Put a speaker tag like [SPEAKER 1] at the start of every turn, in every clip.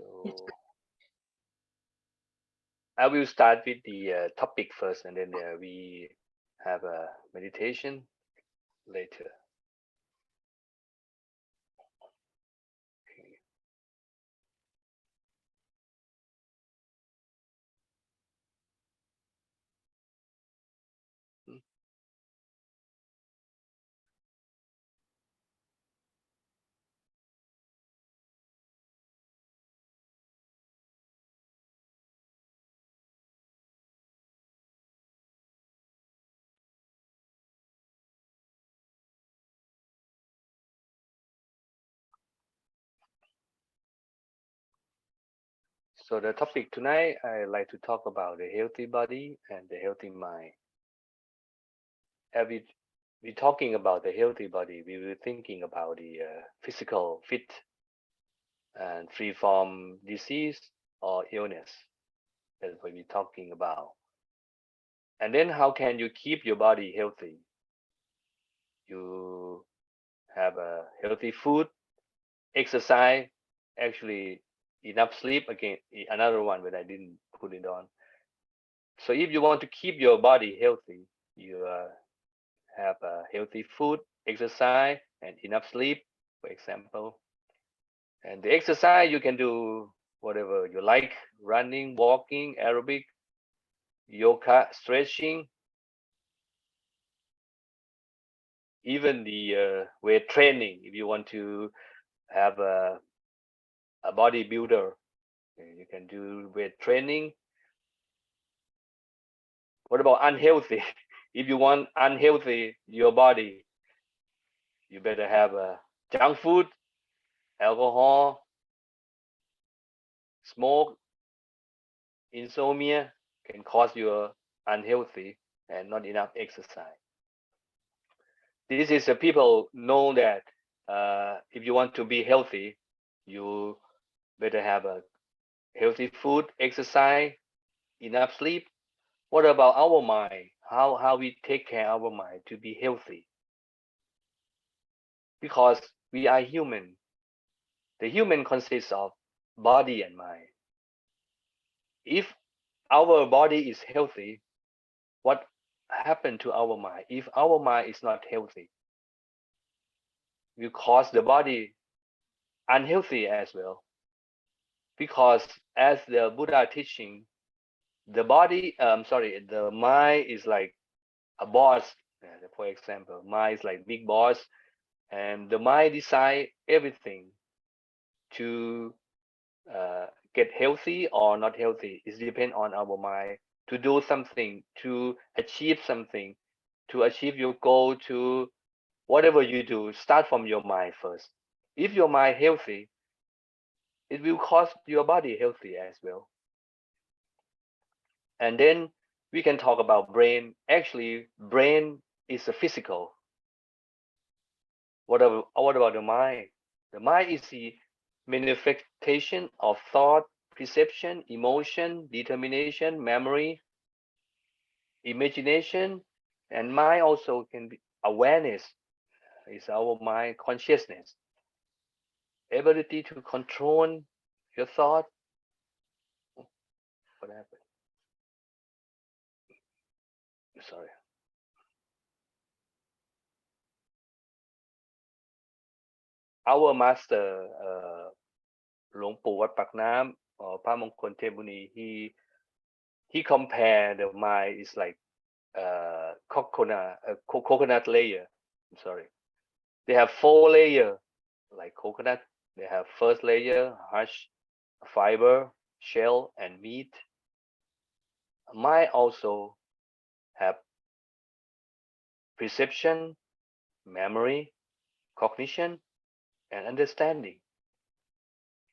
[SPEAKER 1] So I will start with the topic first, and then we have a meditation later. Okay. So the topic tonight, I like to talk about the healthy body and the healthy mind. Every we're talking about the healthy body, we were thinking about the physical fit and free from disease or illness. That's what we're talking about. And then how can you keep your body healthy? You have a healthy food, exercise, actually enough sleep. Again, another one, but I didn't put it on. So if you want to keep your body healthy, you have a healthy food, exercise, and enough sleep, for example. And the exercise, you can do whatever you like: running, walking, aerobic, yoga, stretching, even the weight training. If you want to have a bodybuilder, you can do weight training. What about unhealthy? If you want unhealthy your body, you better have junk food, alcohol, smoke, insomnia can cause you unhealthy and not enough exercise. This is people know that if you want to be healthy, you better have a healthy food, exercise, enough sleep. What about our mind? How we take care of our mind to be healthy? Because we are human. The human consists of body and mind. If our body is healthy, what happened to our mind? If our mind is not healthy, we cause the body unhealthy as well. Because as the Buddha teaching, the mind is like a boss. For example, mind is like big boss, and the mind decide everything to get healthy or not healthy. It depends on our mind to do something, to achieve something, to achieve your goal, to whatever you do, start from your mind first. If your mind healthy, it will cause your body healthy as well. And then we can talk about brain. Actually, brain is a physical. What about the mind? The mind is the manifestation of thought, perception, emotion, determination, memory, imagination, and mind also can be awareness. Is our mind consciousness, ability to control your thought. What happened? Sorry. Our master, หลวงปู่วัดปากน้ำ or พระมงคลเทพมุนี he compared the mind is like coconut layer. I'm sorry. They have 4 layers like coconut. They have first layer, husk, fiber, shell, and meat. Mind also have perception, memory, cognition, and understanding.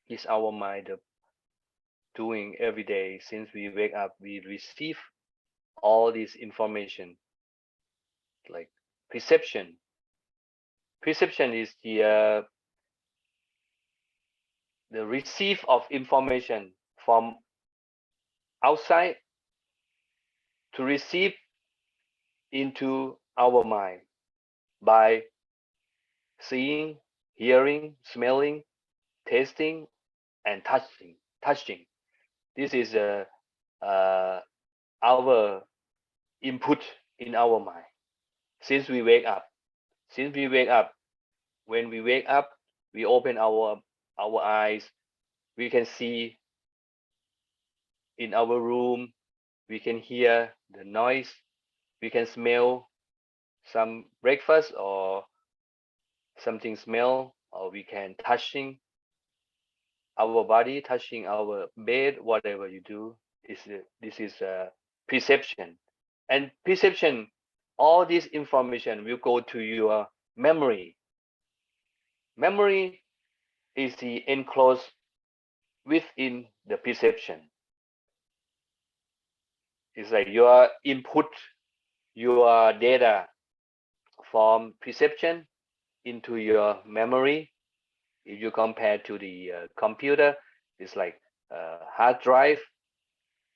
[SPEAKER 1] Is our mind doing every day since we wake up? We receive all this information like perception. Perception is the receive of information from outside to receive into our mind by seeing, hearing, smelling, tasting, and touching. touching. This is our input in our mind since we wake up. When we wake up, we open our eyes. We can see in our room. We can hear the noise. We can smell some breakfast or something smell, or we can touching our body, touching our bed, whatever you do. This is perception. And perception, all this information will go to your memory. Memory is the enclosed within the perception. It's like your input, your data from perception into your memory. If you compare to the computer, it's like hard drive.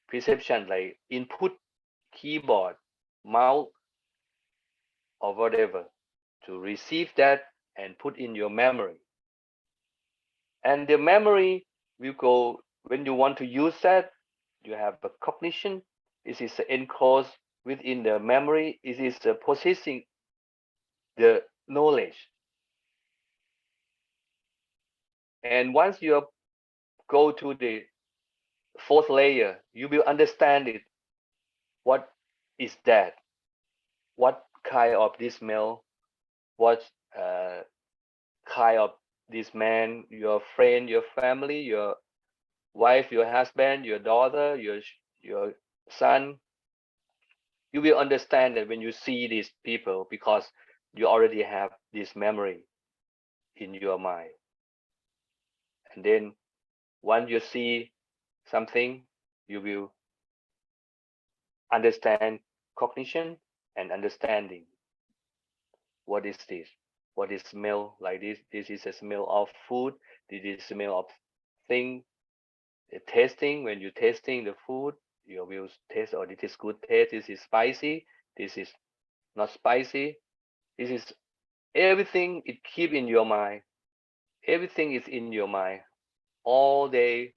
[SPEAKER 1] Perception like input, keyboard, mouse, or whatever, to receive that and put in your memory. And the memory will go, when you want to use that, you have a cognition. This is enclosed within the memory. It is possessing the knowledge. And once you go to the fourth layer, you will understand it. What is that? What kind of this smell? What kind of this man, your friend, your family, your wife, your husband, your daughter, your son? You will understand that when you see these people, because you already have this memory in your mind. And then once you see something, you will understand cognition and understanding. What is this? What is smell like this? This is a smell of food. This is smell of thing. The tasting, when you're tasting the food, you will taste, oh, this is good taste, this is spicy, this is not spicy. This is everything, it keep in your mind. Everything is in your mind all day,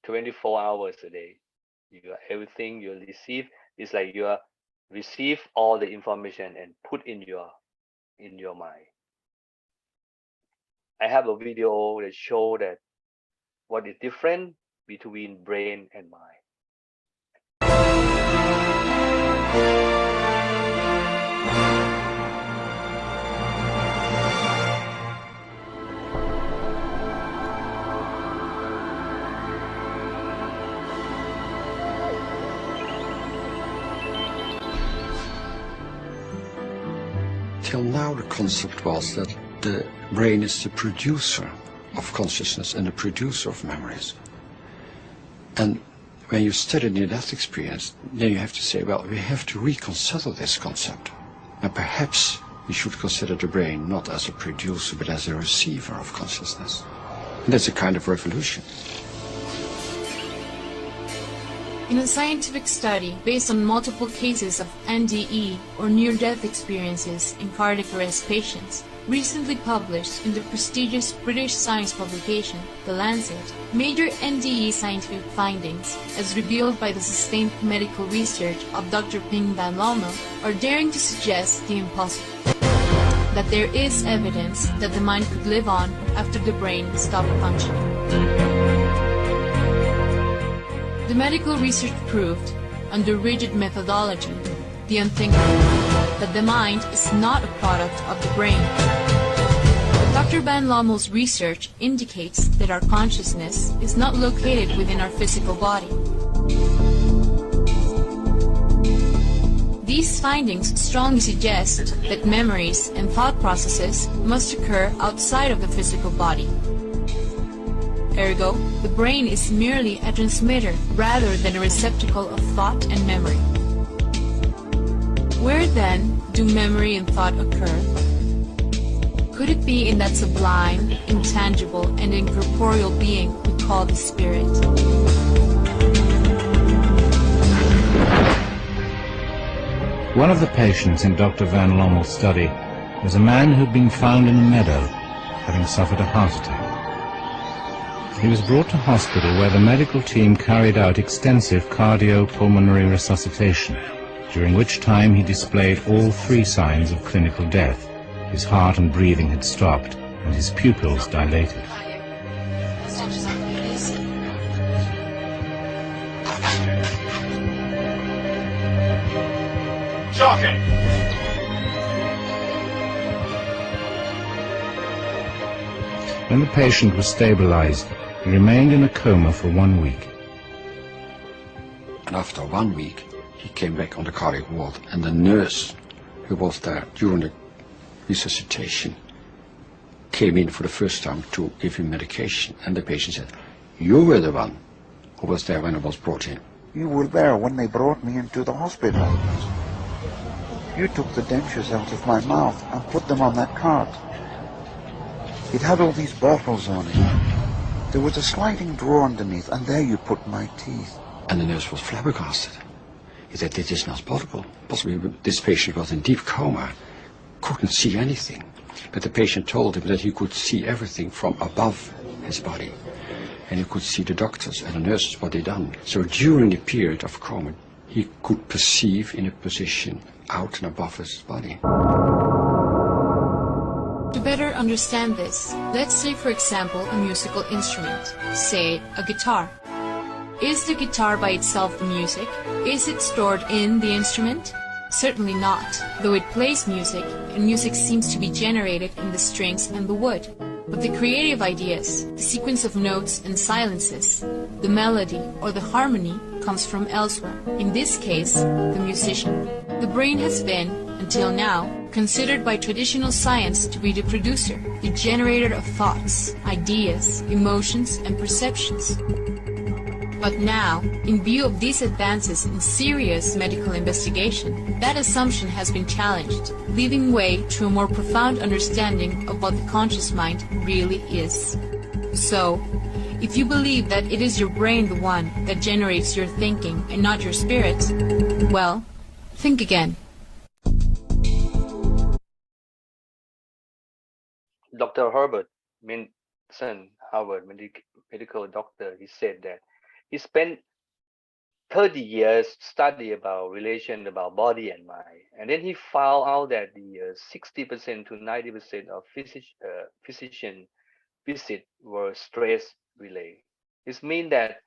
[SPEAKER 1] 24 hours a day. Everything you receive is like you receive all the information and put in your mind. I have a video that show that what is different between brain and mind.
[SPEAKER 2] Till now the concept was that the brain is the producer of consciousness and the producer of memories. And when you study near-death experience, then you have to say, well, we have to reconsider this concept. And perhaps we should consider the brain not as a producer, but as a receiver of consciousness. And that's a kind of revolution.
[SPEAKER 3] In a scientific study based on multiple cases of NDE or near-death experiences in cardiac arrest patients, recently published in the prestigious British science publication, The Lancet, major NDE scientific findings, as revealed by the sustained medical research of Dr. Ping Van Lommel, are daring to suggest the impossible. That there is evidence that the mind could live on after the brain stopped functioning. The medical research proved, under rigid methodology, the unthinkable, that the mind is not a product of the brain. Dr. Van Lommel's research indicates that our consciousness is not located within our physical body. These findings strongly suggest that memories and thought processes must occur outside of the physical body. Ergo, the brain is merely a transmitter rather than a receptacle of thought and memory. Where then do memory and thought occur? Could it be in that sublime, intangible, and incorporeal being we call the spirit?
[SPEAKER 4] One of the patients in Dr. Van Lommel's study was a man who'd been found in a meadow, having suffered a heart attack. He was brought to hospital where the medical team carried out extensive cardiopulmonary resuscitation, during which time he displayed all 3 signs of clinical death. His heart and breathing had stopped, and his pupils dilated.
[SPEAKER 5] Shocking!
[SPEAKER 4] When the patient was stabilized, he remained in a coma for 1 week.
[SPEAKER 2] And after 1 week, he came back on the cardiac ward, and the nurse who was there during the resuscitation came in for the first time to give him medication, and the patient said, "You were the one who was there when I was brought in."
[SPEAKER 6] You were there when they brought me into the hospital. You took the dentures out of my mouth and put them on that cart. It had all these bottles on it. There was a sliding drawer underneath, and there you put my teeth.
[SPEAKER 2] And the nurse was flabbergasted. He said, "This is not possible. Possibly this patient was in deep coma, couldn't see anything." But the patient told him that he could see everything from above his body. And he could see the doctors and the nurses, what they done. So during the period of coma, he could perceive in a position out and above his body.
[SPEAKER 3] To better understand this, let's take for example a musical instrument, say a guitar. Is the guitar by itself the music? Is it stored in the instrument? Certainly not, though it plays music, and music seems to be generated in the strings and the wood. But the creative ideas, the sequence of notes and silences, the melody or the harmony comes from elsewhere, in this case, the musician. The brain has been, until now, considered by traditional science to be the producer, the generator of thoughts, ideas, emotions, and perceptions. But now, in view of these advances in serious medical investigation, that assumption has been challenged, leaving way to a more profound understanding of what the conscious mind really is. So, if you believe that it is your brain the one that generates your thinking and not your spirit, well, think again.
[SPEAKER 1] Dr. Herbert Minson, Harvard medical doctor, he said that he spent 30 years study about relation about body and mind, and then he found out that the 60% to 90% of physician visit were stress related. This means that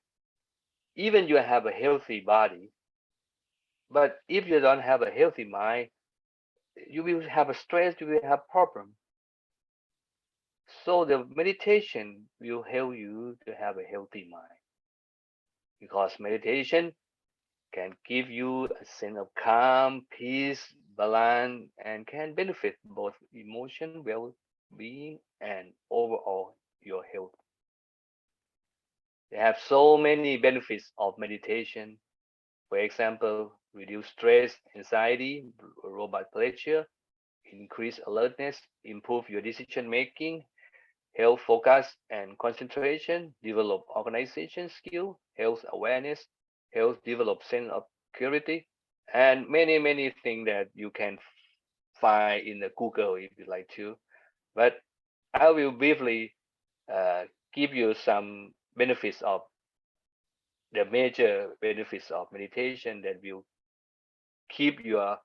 [SPEAKER 1] even you have a healthy body, but if you don't have a healthy mind, you will have a stress, you will have problem. So the meditation will help you to have a healthy mind, because meditation can give you a sense of calm, peace, balance, and can benefit both emotion, well-being, and overall your health. They have so many benefits of meditation. For example, reduce stress, anxiety, low blood pressure, increase alertness, improve your decision making, help focus and concentration, develop organization skill, health awareness, health develop sense of security, and many things that you can find in the Google if you like to. But I will briefly give you some benefits of the major benefits of meditation that will keep your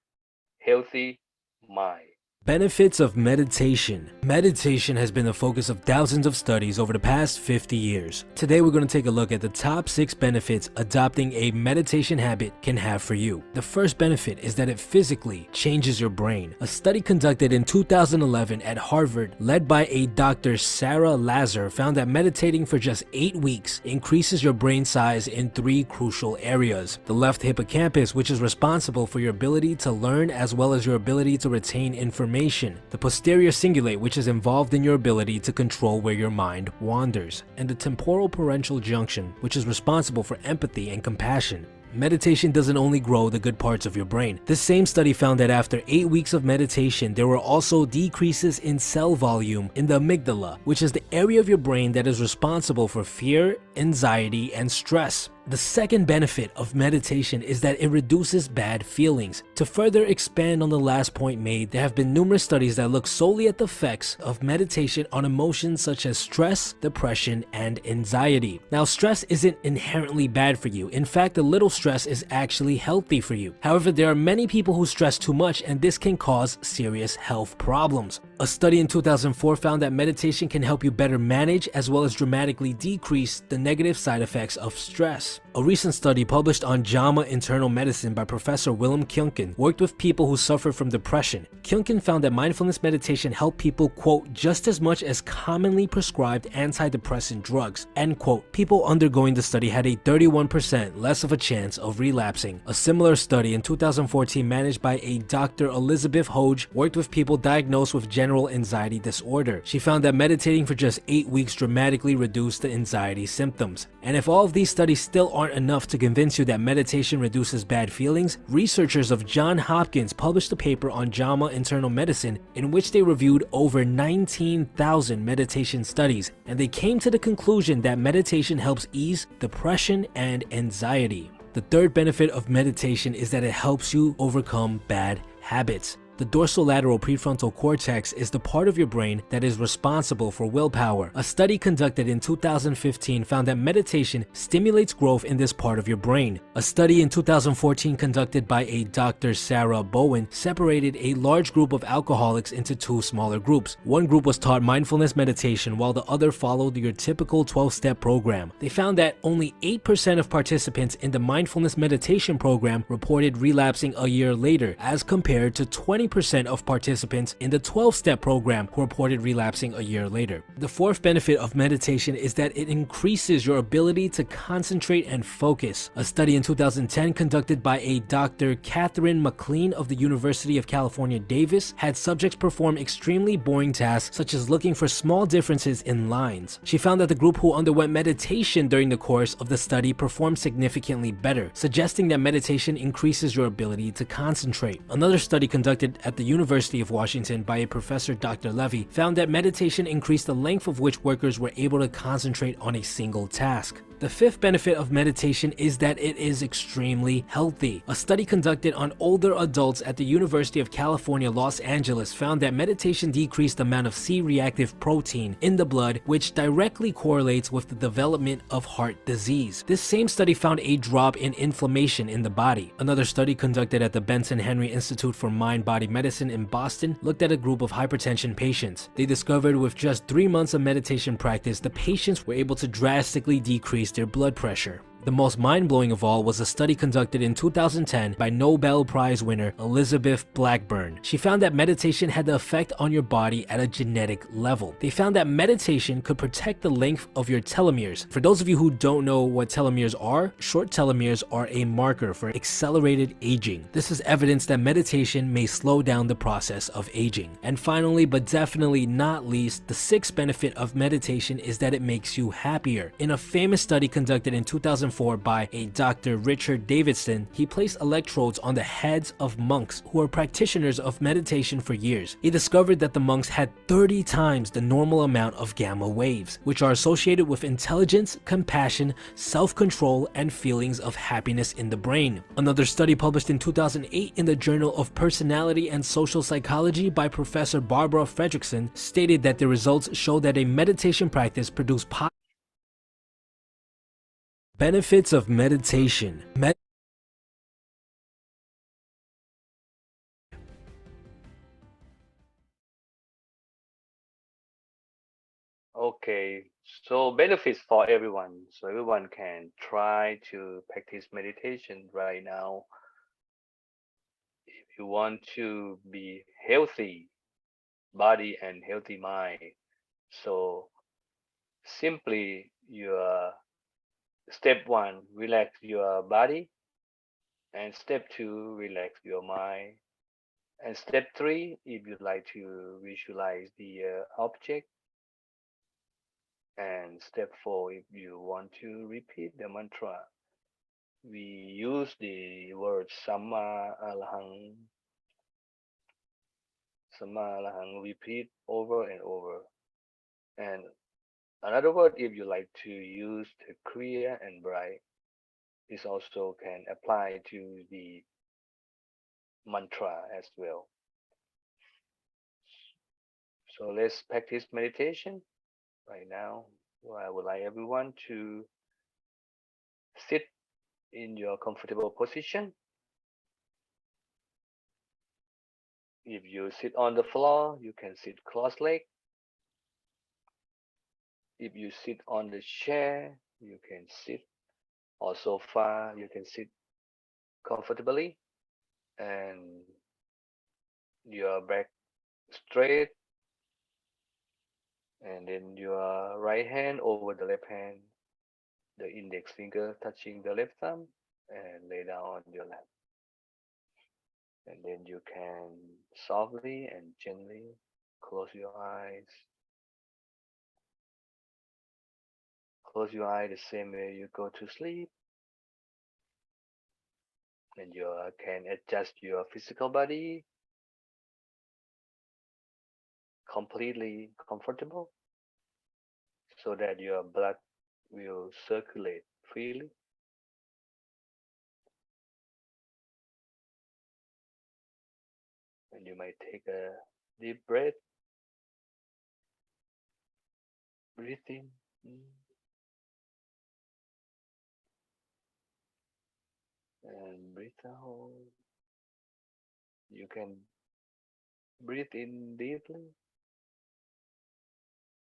[SPEAKER 1] healthy mind.
[SPEAKER 7] Benefits of meditation. Meditation has been the focus of thousands of studies over the past 50 years. Today we're going to take a look at the top 6 benefits adopting a meditation habit can have for you. The first benefit is that it physically changes your brain. A study conducted in 2011 at Harvard, led by a Dr. Sarah Lazar, found that meditating for just 8 weeks increases your brain size in 3 crucial areas. The left hippocampus, which is responsible for your ability to learn as well as your ability to retain information. The posterior cingulate, which is involved in your ability to control where your mind wanders. And the temporal parental junction, which is responsible for empathy and compassion. Meditation doesn't only grow the good parts of your brain. This same study found that after 8 weeks of meditation, there were also decreases in cell volume in the amygdala, which is the area of your brain that is responsible for fear, anxiety, and stress. The second benefit of meditation is that it reduces bad feelings. To further expand on the last point made, there have been numerous studies that look solely at the effects of meditation on emotions such as stress, depression, and anxiety. Now, stress isn't inherently bad for you. In fact, a little stress is actually healthy for you. However, there are many people who stress too much, and this can cause serious health problems. A study in 2004 found that meditation can help you better manage as well as dramatically decrease the negative side effects of stress. A recent study published on JAMA Internal Medicine by Professor Willem Kjunken worked with people who suffered from depression. Kjunken found that mindfulness meditation helped people, quote, just as much as commonly prescribed antidepressant drugs, end quote. People undergoing the study had a 31% less of a chance of relapsing. A similar study in 2014 managed by a Dr. Elizabeth Hoge worked with people diagnosed with general anxiety disorder. She found that meditating for just 8 weeks dramatically reduced the anxiety symptoms. And if all of these studies still aren't enough to convince you that meditation reduces bad feelings, researchers of Johns Hopkins published a paper on JAMA Internal Medicine in which they reviewed over 19,000 meditation studies, and they came to the conclusion that meditation helps ease depression and anxiety. The third benefit of meditation is that it helps you overcome bad habits. The dorsolateral prefrontal cortex is the part of your brain that is responsible for willpower. A study conducted in 2015 found that meditation stimulates growth in this part of your brain. A study in 2014 conducted by a Dr. Sarah Bowen separated a large group of alcoholics into two smaller groups. One group was taught mindfulness meditation while the other followed your typical 12-step program. They found that only 8% of participants in the mindfulness meditation program reported relapsing a year later, as compared to 20% of participants in the 12-step program who reported relapsing a year later. The fourth benefit of meditation is that it increases your ability to concentrate and focus. A study in 2010 conducted by a Dr. Catherine McLean of the University of California, Davis had subjects perform extremely boring tasks such as looking for small differences in lines. She found that the group who underwent meditation during the course of the study performed significantly better, suggesting that meditation increases your ability to concentrate. Another study conducted at the University of Washington by a professor, Dr. Levy, found that meditation increased the length of which workers were able to concentrate on a single task. The fifth benefit of meditation is that it is extremely healthy. A study conducted on older adults at the University of California, Los Angeles found that meditation decreased the amount of C-reactive protein in the blood, which directly correlates with the development of heart disease. This same study found a drop in inflammation in the body. Another study conducted at the Benson Henry Institute for Mind-Body Medicine in Boston looked at a group of hypertension patients. They discovered with just 3 months of meditation practice, the patients were able to drastically decrease their blood pressure. The most mind-blowing of all was a study conducted in 2010 by Nobel Prize winner Elizabeth Blackburn. She found that meditation had the effect on your body at a genetic level. They found that meditation could protect the length of your telomeres. For those of you who don't know what telomeres are, short telomeres are a marker for accelerated aging. This is evidence that meditation may slow down the process of aging. And finally, but definitely not least, the sixth benefit of meditation is that it makes you happier. In a famous study conducted in 2004 by a Dr. Richard Davidson, he placed electrodes on the heads of monks who were practitioners of meditation for years. He discovered that the monks had 30 times the normal amount of gamma waves, which are associated with intelligence, compassion, self-control, and feelings of happiness in the brain. Another study published in 2008 in the Journal of Personality and Social Psychology by Professor Barbara Fredrickson stated that the results show that a meditation practice produced benefits of meditation.
[SPEAKER 1] Okay, so benefits for everyone. So everyone can try to practice meditation right now. If you want to be healthy body and healthy mind, so simply your step one, relax your body, and step two, relax your mind, and step three, if you'd like to visualize the object, and step four, if you want to repeat the mantra. We use the word Sama Alahang, Sama Alahang, repeat over and over. And another word, if you like to use the clear and bright, This also can apply to the mantra as well. So let's practice meditation right now. I would like everyone to sit in your comfortable position. If you sit on the floor, you can sit cross-legged. If you sit on the chair, you can sit, or sofa, you can sit comfortably, and your back straight, and then your right hand over the left hand, the index finger touching the left thumb, and lay down on your lap. And then you can softly and gently close your eyes. Close your eye the same way you go to sleep. And you can adjust your physical body completely comfortable so that your blood will circulate freely. And you might take a deep breath. Breathe in. And breathe out. You can breathe in deeply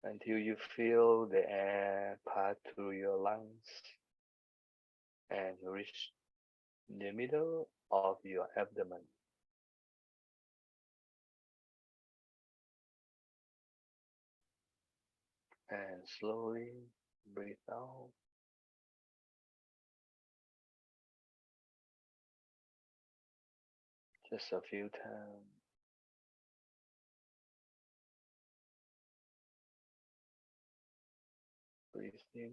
[SPEAKER 1] until you feel the air pass through your lungs and reach the middle of your abdomen. And slowly breathe out. Just a few times. Breathe in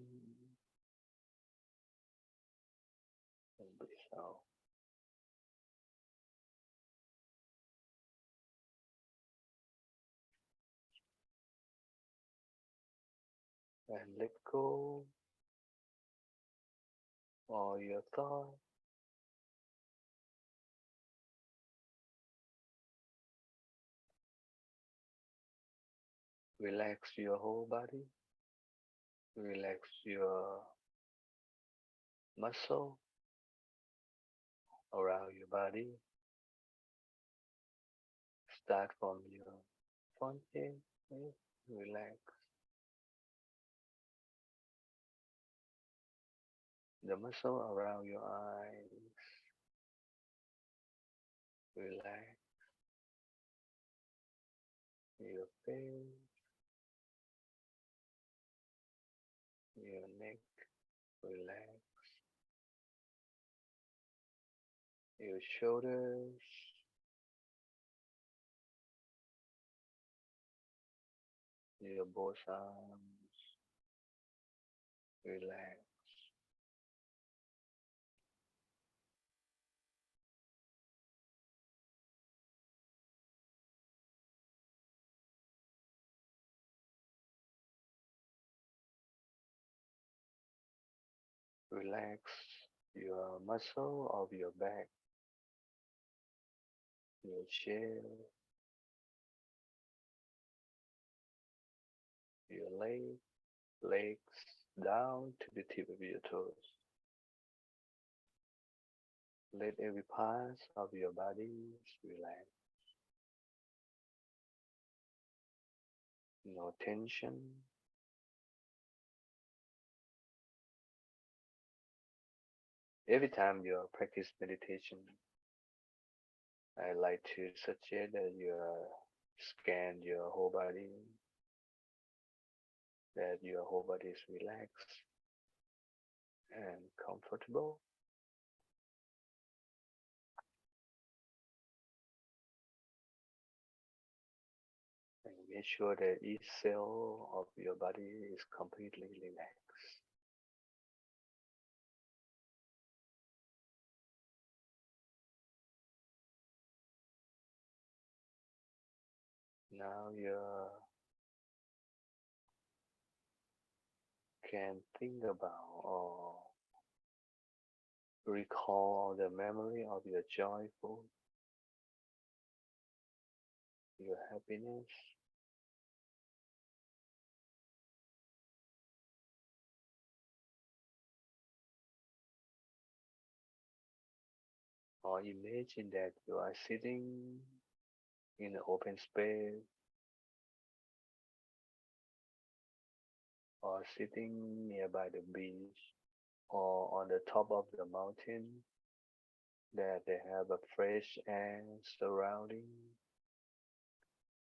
[SPEAKER 1] and breathe out. And let go all your thoughts. Relax your whole body. Relax your muscle around your body. Start from your forehead. Relax the muscle around your eyes. Relax your face, your neck. Relax your shoulders, your both arms. Relax. Relax your muscle of your back, your chest, your legs down to the tip of your toes. Let every part of your body relax. No tension. Every time you practice meditation, I like to suggest that you scan your whole body, that your whole body is relaxed and comfortable. And make sure that each cell of your body is completely relaxed. Now you can think about or Recall the memory of your joyful, your happiness, or imagine that you are sitting in an open space or sitting nearby the beach or on the top of the mountain that they have a fresh air surrounding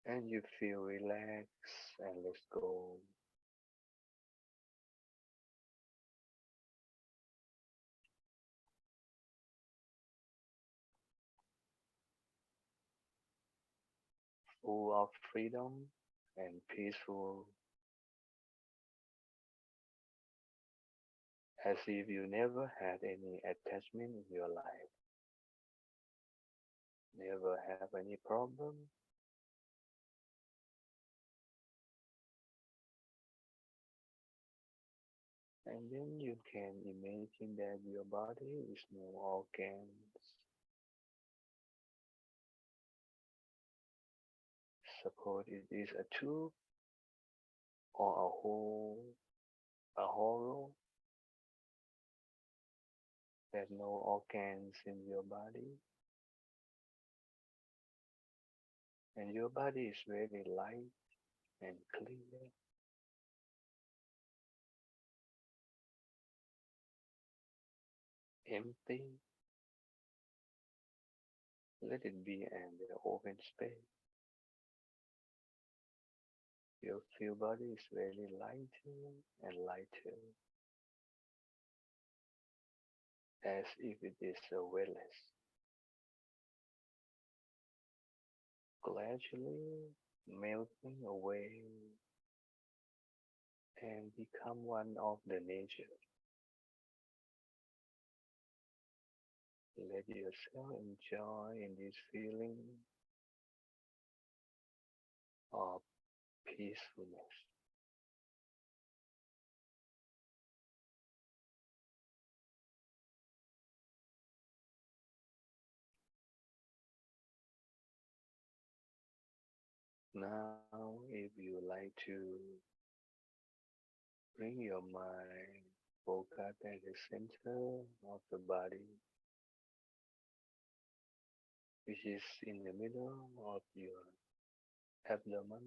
[SPEAKER 1] and you feel relaxed and let go. Full of freedom and peaceful, as if you never had any attachment in your life, never have any problem. And then you can imagine that your body is no organs. Suppose it is a tube or a hollow. There's no organs in your body. And your body is very light and clear. Empty. Let it be in the open space. Your feel body is very lighter and lighter, as if it is a weightless. Gradually melting away and become one of the nature. Let yourself enjoy in this feeling of peacefulness. Now, if you like to bring your mind focus at the center of the body, which is in the middle of your abdomen,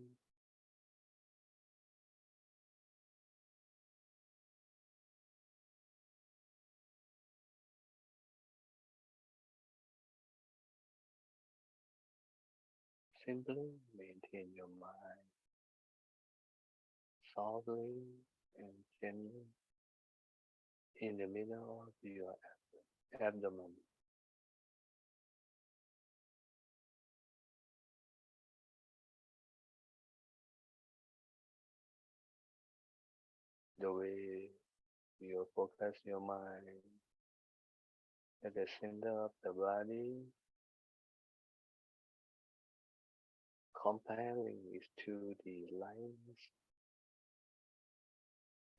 [SPEAKER 1] simply maintain your mind softly and gently in the middle of your abdomen. The way you focus your mind at the center of the body, comparing it to the lightness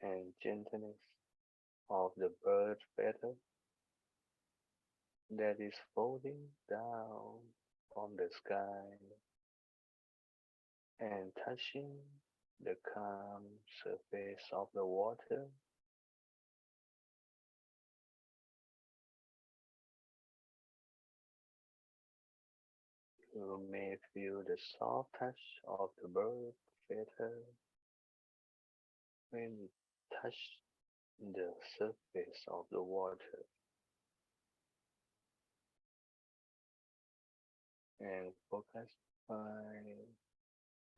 [SPEAKER 1] and gentleness of the bird feather that is floating down from the sky and touching the calm surface of the water. You may feel the soft touch of the bird feather when it touches the surface of the water, and focus mind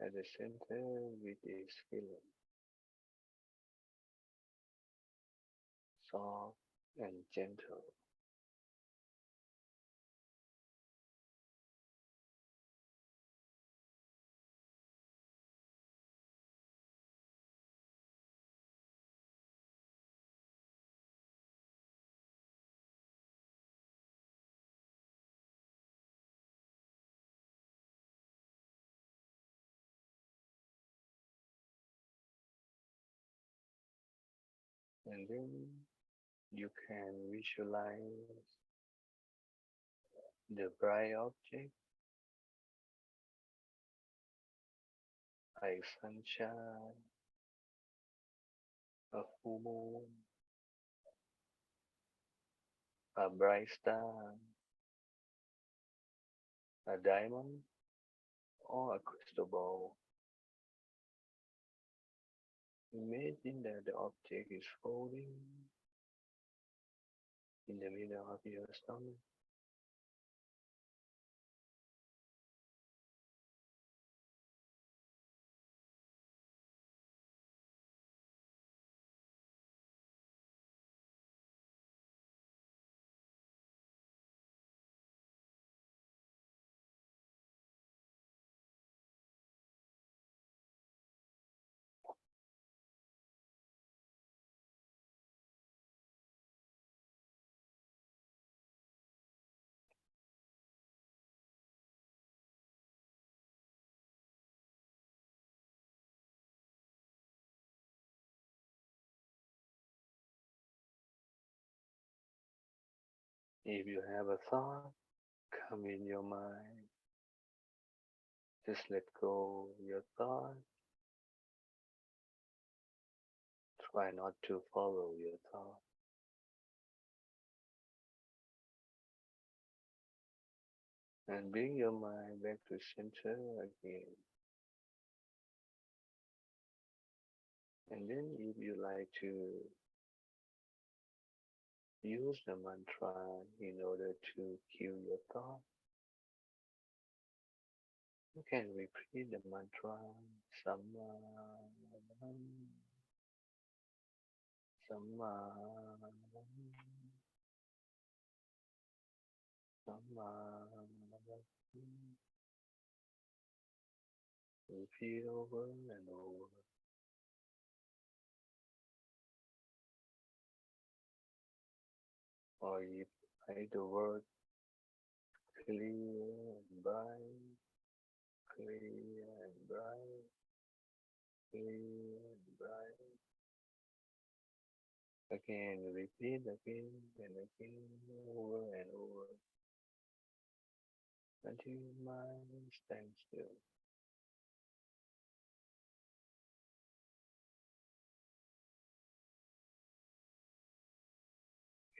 [SPEAKER 1] at the center with this feeling, soft and gentle. And then You can visualize the bright object like sunshine, a full moon, a bright star, a diamond, or a crystal ball. Imagine that the object is floating in the middle of your stomach. If you have a thought come in your mind, just let go your thought. Try not to follow your thought. And bring your mind back to center again. And then if you like to use the mantra in order to kill your thought, you can repeat the mantra Samma Samma Samma. Repeat over and over. Or if I the word clear and bright, clear and bright, clear and bright. Again, repeat again and again, over and over, until your mind stands still.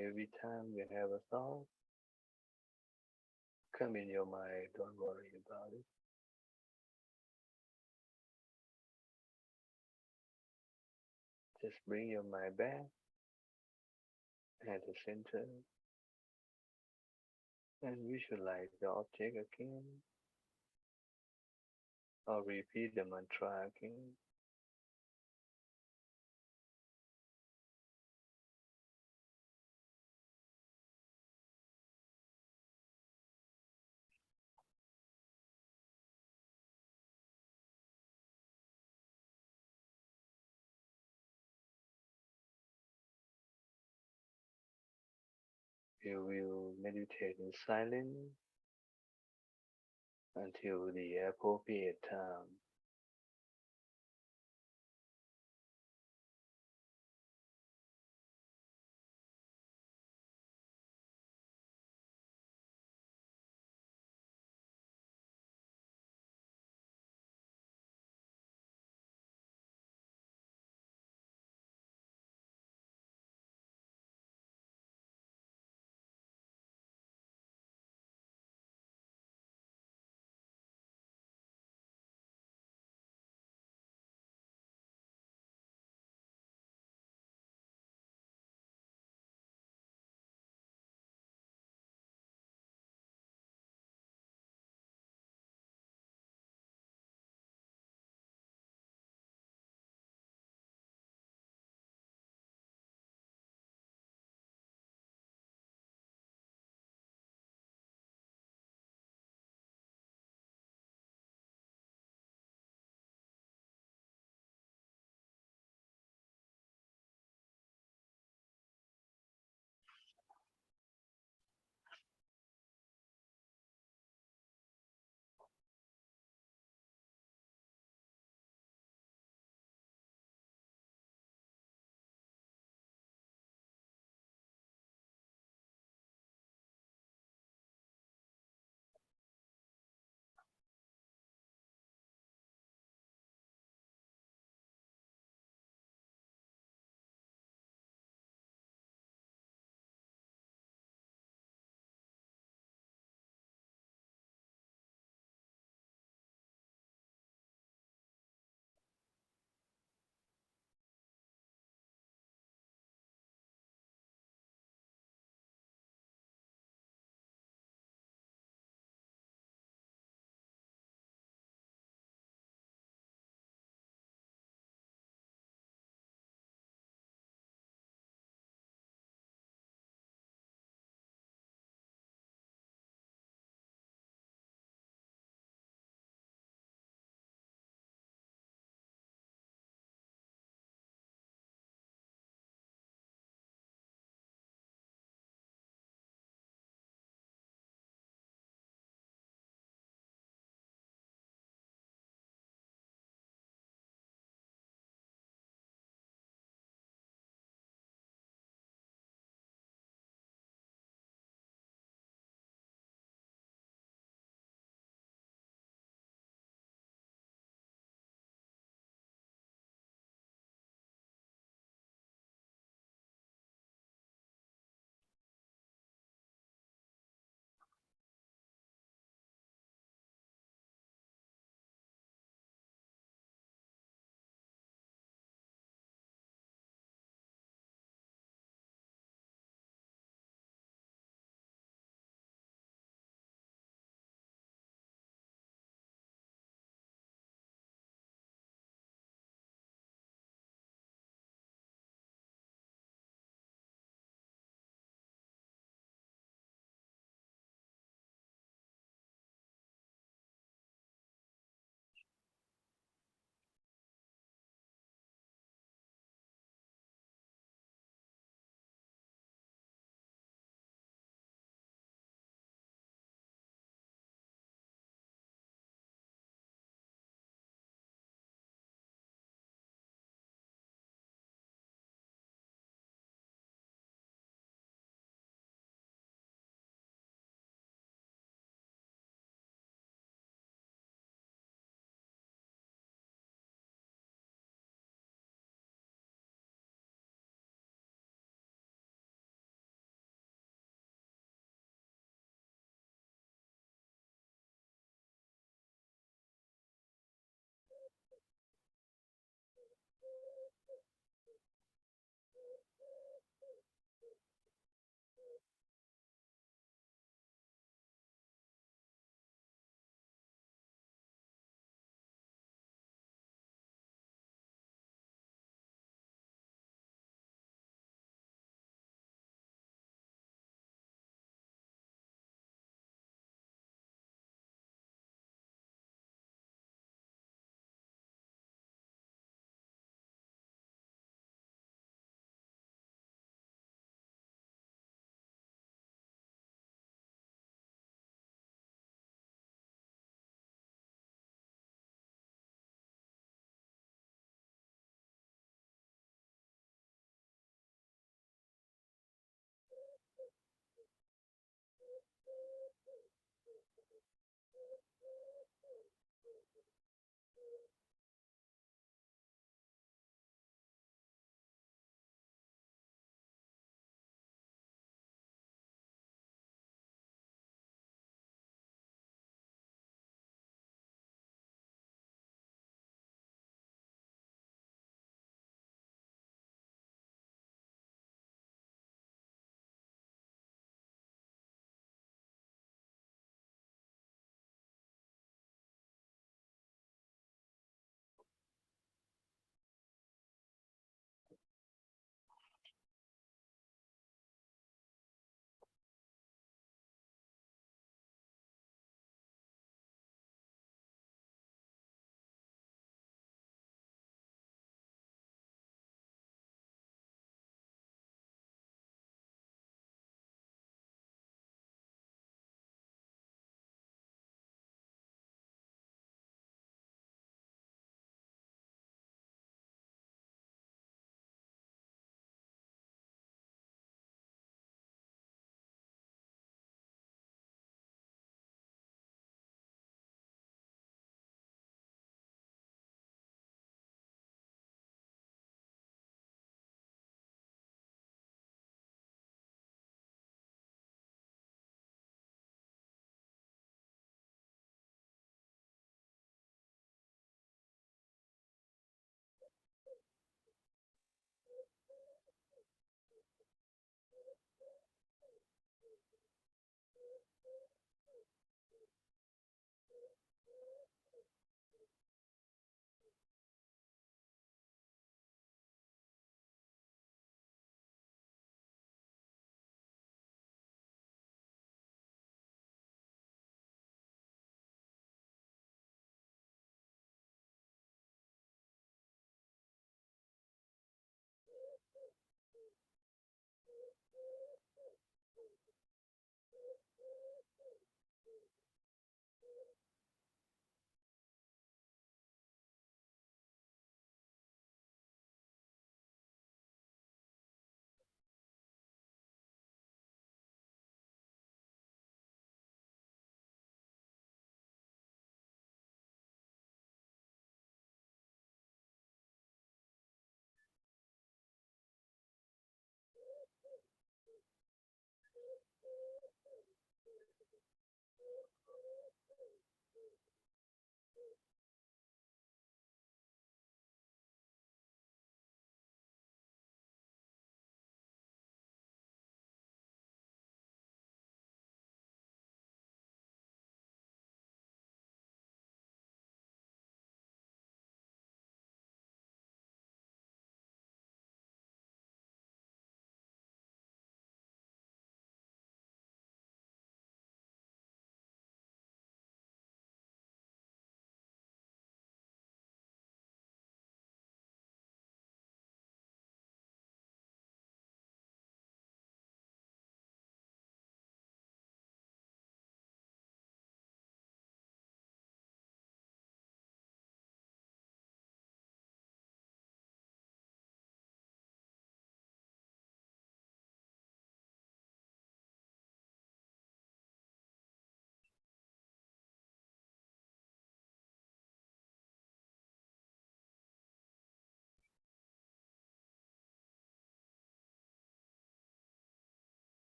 [SPEAKER 1] Every time you have a thought come in your mind, don't worry about it. Just bring your mind back at the center and visualize the object again, or repeat the mantra again. You will meditate in silence until the appropriate time.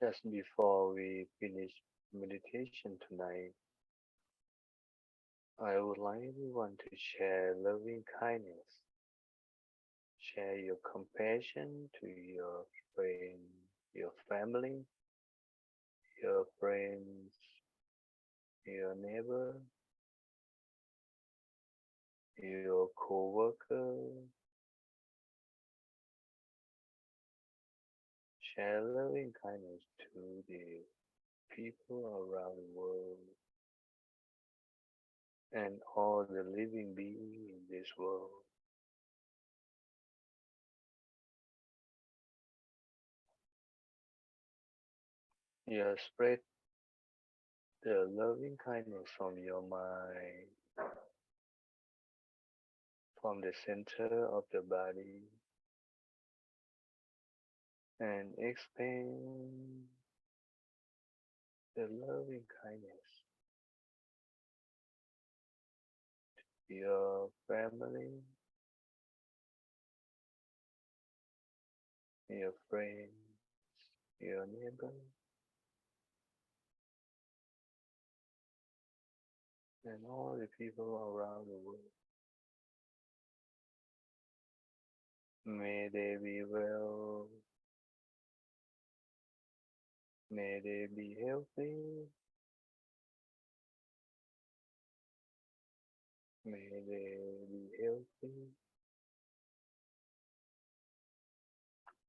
[SPEAKER 1] Just before we finish meditation tonight, I would like everyone to share loving kindness. Share your compassion to your friend, your family, your friends, your neighbor, your co-worker. Share loving kindness to the people around the world and all the living beings in this world. Spread the loving kindness from your mind, from the center of the body, and expand the loving kindness to your family, your friends, your neighbor, and all the people around the world. May they be well. May they be healthy. May they be healthy.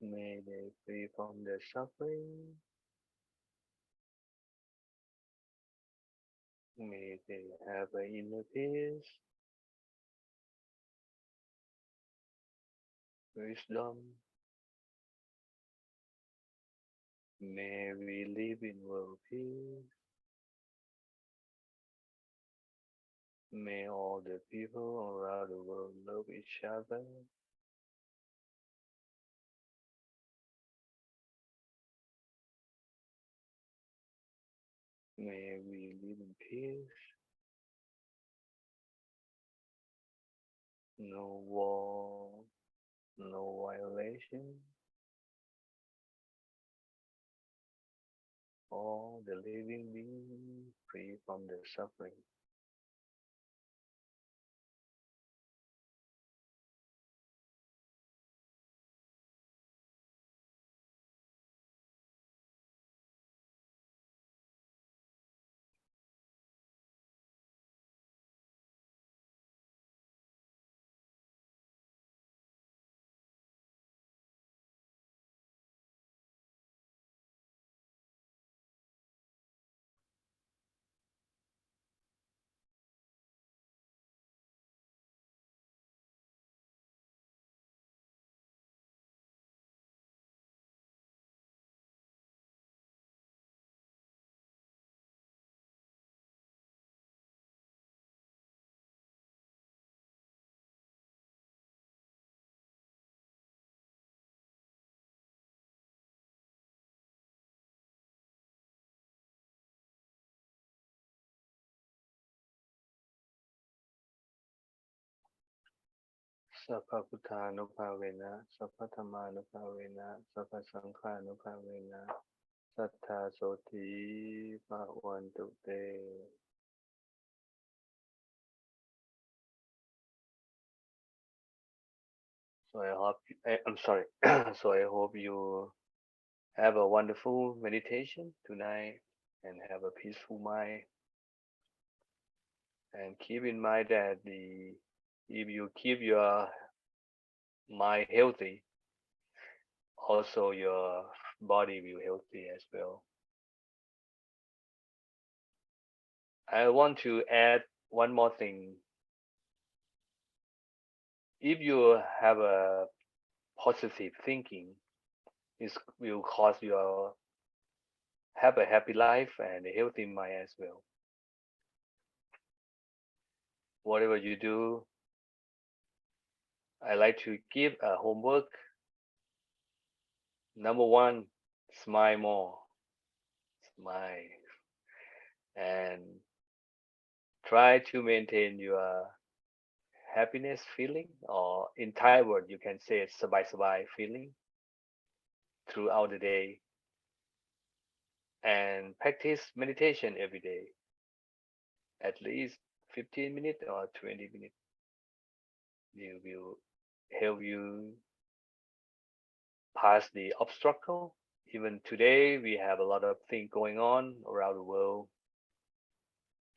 [SPEAKER 1] May they free from the suffering. May they have an inner peace, wisdom. May we live in world peace. May all the people around the world love each other. May we live in peace. No war, no violation. All the living beings free from the suffering. Sappha Putthanuภาเวนะ Sappha Dhammanuภาเวนะ Sappha Saṅghānuภาเวนะ Sattha Soti Bhavantu Te. So I hope, I'm sorry. So I hope you have a wonderful meditation tonight and have a peaceful mind. And keep in mind that if you keep your mind healthy, also your body will healthy as well. I want to add one more thing. If you have a positive thinking, it will cause you have a happy life and a healthy mind as well. Whatever you do, I like to give a homework. Number one, smile more. Smile. And try to maintain your happiness feeling, or in Thai word you can say it's sabai sabai feeling throughout the day. and practice meditation every day, at least 15 minutes or 20 minutes. It will help you pass the obstacle. Even today, we have a lot of things going on around the world,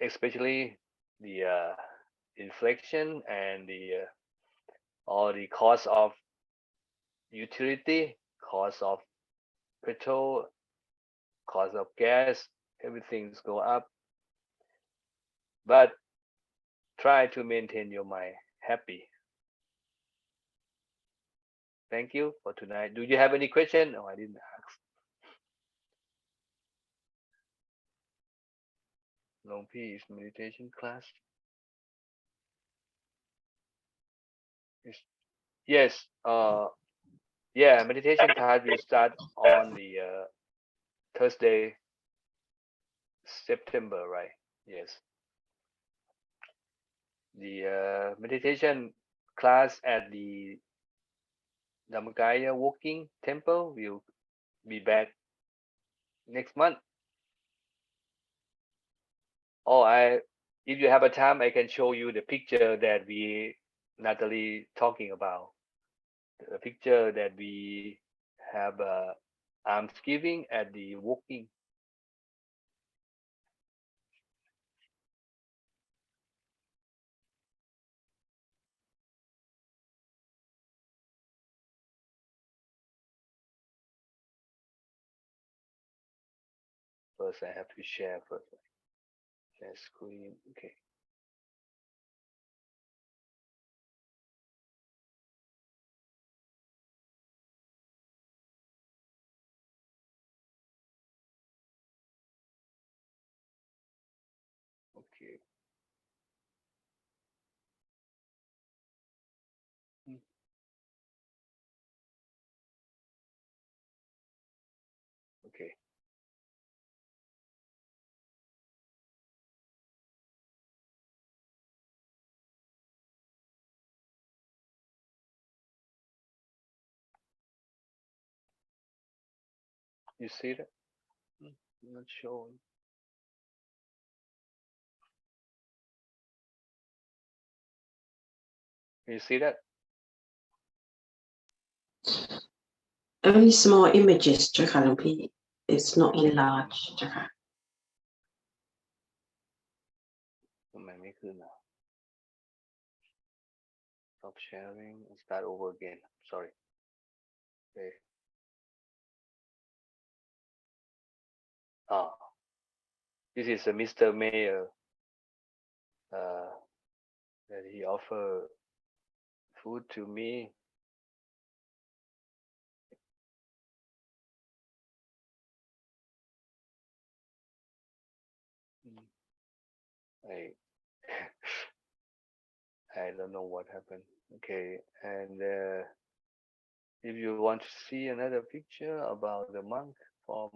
[SPEAKER 1] especially the inflation and the all the cost of utility, cost of petrol, cost of gas, everything's go up. But try to maintain your mind happy. Thank you for tonight. Do you have any question? No, I didn't ask. Long P is meditation class. Yes. Yeah. Meditation class will start on the Thursday, September, right? Yes. The meditation class at the Dhammakaya Walking Temple will be back next month. Oh, if you have a time, I can show you the picture that Natalie talking about. The picture that we have almsgiving at the walking. First, I have to share first. Share screen. Okay. Okay. Okay. You see that? Not showing. You see that?
[SPEAKER 5] Only small images เจ้าค่ะหลวงพี่ It's not enlarged เจ้าค่ะ
[SPEAKER 1] ทำไมไม่ขึ้นอ่ะ Stop sharing and start over again. Sorry. Okay. Ah, this is a Mr. Mayor. That he offered food to me. I I don't know what happened. Okay, and if you want to see another picture about the monk from,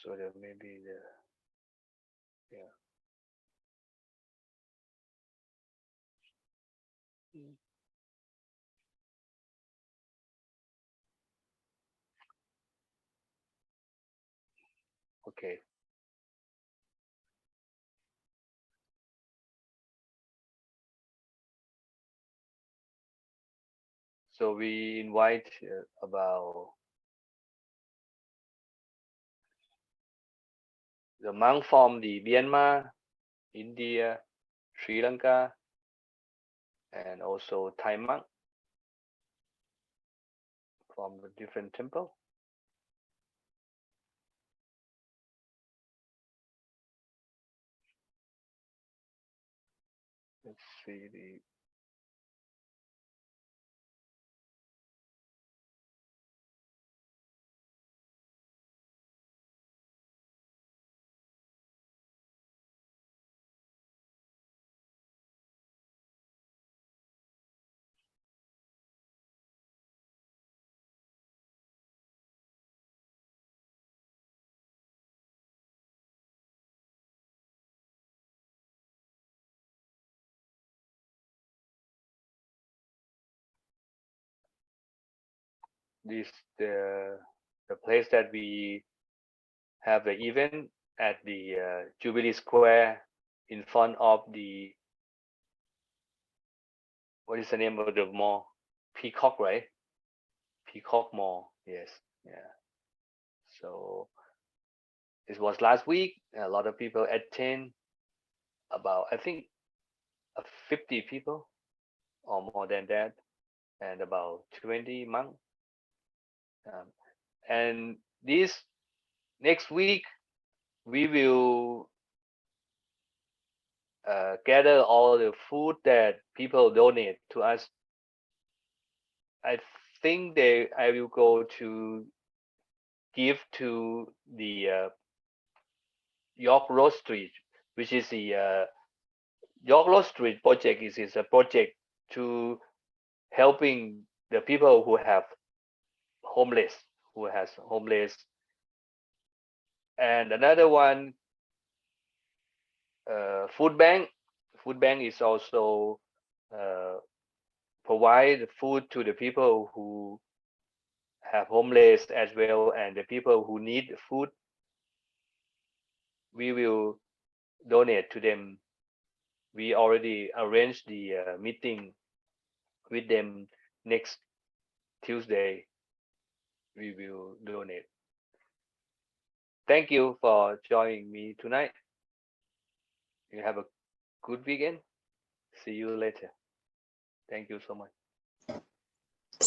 [SPEAKER 1] so that maybe the yeah. Okay. So we invite about the monk from the Myanmar, India, Sri Lanka, and also Thai monk from the different temple. Let's see the this the place that we have the event at the Jubilee Square in front of the, what is the name of the mall? Peacock, right? Peacock Mall. Yes. Yeah. So this was last week. A lot of people attend. About, I think, 50 people or more than that, and about 20 monks. And this next week we will gather all the food that people donate to us. I think I will go to give to the York Road Street, which is the York Road Street project. Is a project to helping the people who have homeless, and another one, food bank. Food bank is also provide food to the people who have homeless as well, and the people who need food. We will donate to them. We already arranged the meeting with them next Tuesday. We will donate. Thank you for joining me tonight. You have a good weekend. See you later. Thank you so much.